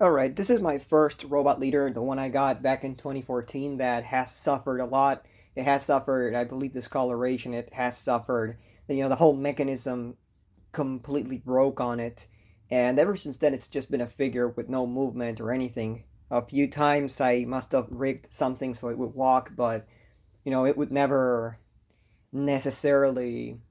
Alright, this is my first robot leader, the one I got back in 2014 that has suffered a lot. It has suffered, I believe, discoloration. It has suffered, the whole mechanism completely broke on it. And ever since then, it's just been a figure with no movement or anything. A few times I must have rigged something so it would walk, but, it would never necessarily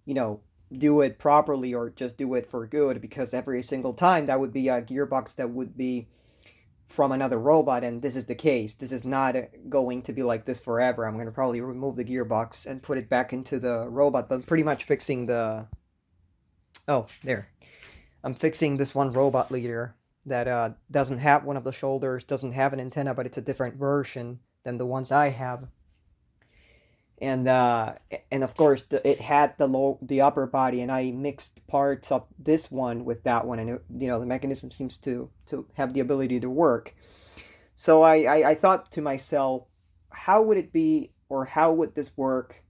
you know, do it properly or just do it for good because every single time that would be a gearbox that would be from another robot, and this is the case. This is not going to be like this forever. I'm going to probably remove the gearbox and put it back into the robot, but pretty much fixing the. Oh, there. I'm fixing this one robot leader that doesn't have one of the shoulders, doesn't have an antenna, but it's a different version than the ones I have. And of course it had the upper body, and I mixed parts of this one with that one, and the mechanism seems to have the ability to work. So I thought to myself, how would it be, or how would this work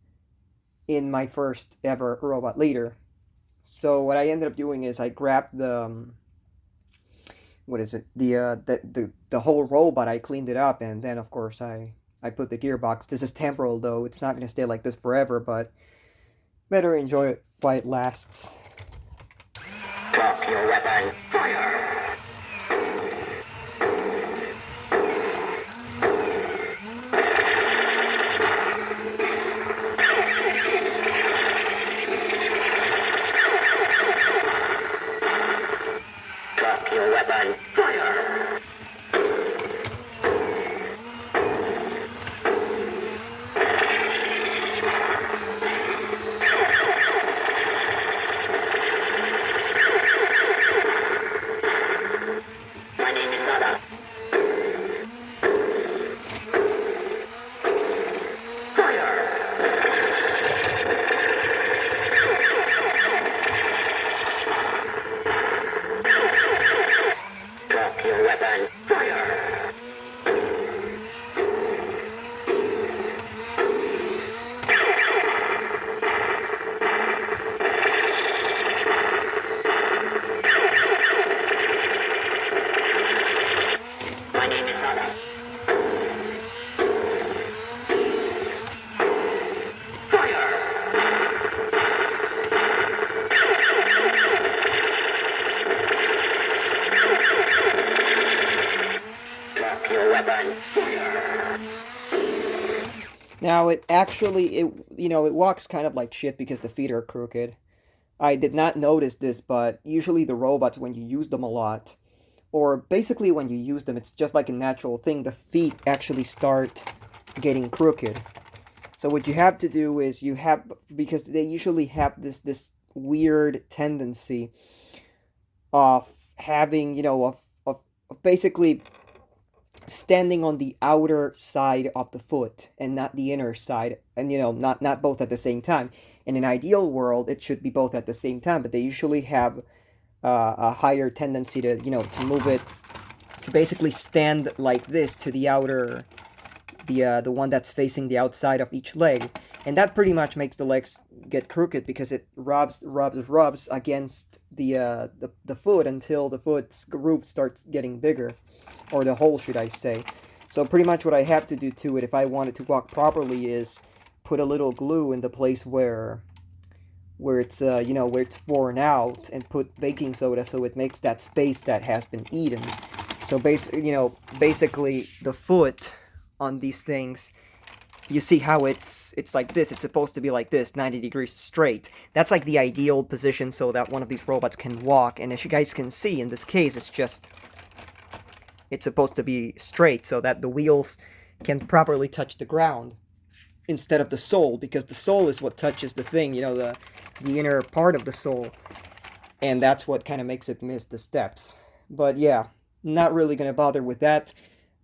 in my first ever robot leader? So what I ended up doing is I grabbed the what is it the whole robot. I cleaned it up, and then of course I put the gearbox. This is temporal though, it's not going to stay like this forever, but better enjoy it while it lasts. Drop your weapon. Fire! Drop your weapon. Fire! My name is Nada. Fire! Drop your weapon. Fire! My name is Nada. Fire! Drop your weapon. Fire! Now it walks kind of like shit because the feet are crooked. I did not notice this, but usually the robots, when you use them a lot, or basically when you use them, it's just like a natural thing, the feet actually start getting crooked. So what you have to do is because they usually have this weird tendency of having, of basically standing on the outer side of the foot and not the inner side, and not both at the same time. In an ideal world it should be both at the same time, but they usually have a higher tendency to to move it, to basically stand like this to the outer, the one that's facing the outside of each leg, and that pretty much makes the legs get crooked because it rubs against the foot until the foot's groove starts getting bigger, or the hole, should I say. So pretty much what I have to do to it, if I want it to walk properly, is put a little glue in the place where it's where it's worn out, and put baking soda so it makes that space that has been eaten. So basically the foot on these things, you see how it's like this. It's supposed to be like this, 90 degrees straight. That's like the ideal position so that one of these robots can walk. And as you guys can see, in this case, it's supposed to be straight so that the wheels can properly touch the ground instead of the sole, because the sole is what touches the thing, the inner part of the sole, and that's what kind of makes it miss the steps. But yeah, not really gonna bother with that.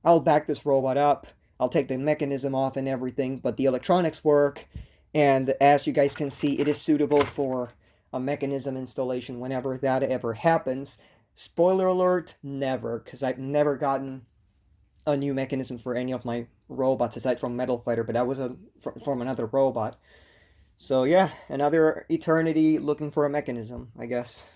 I'll back this robot up. I'll take the mechanism off and everything, but the electronics work, and as you guys can see, it is suitable for a mechanism installation whenever that ever happens. Spoiler alert, never, because I've never gotten a new mechanism for any of my robots aside from Metal Fighter, but that was from another robot. So yeah, another eternity looking for a mechanism, I guess.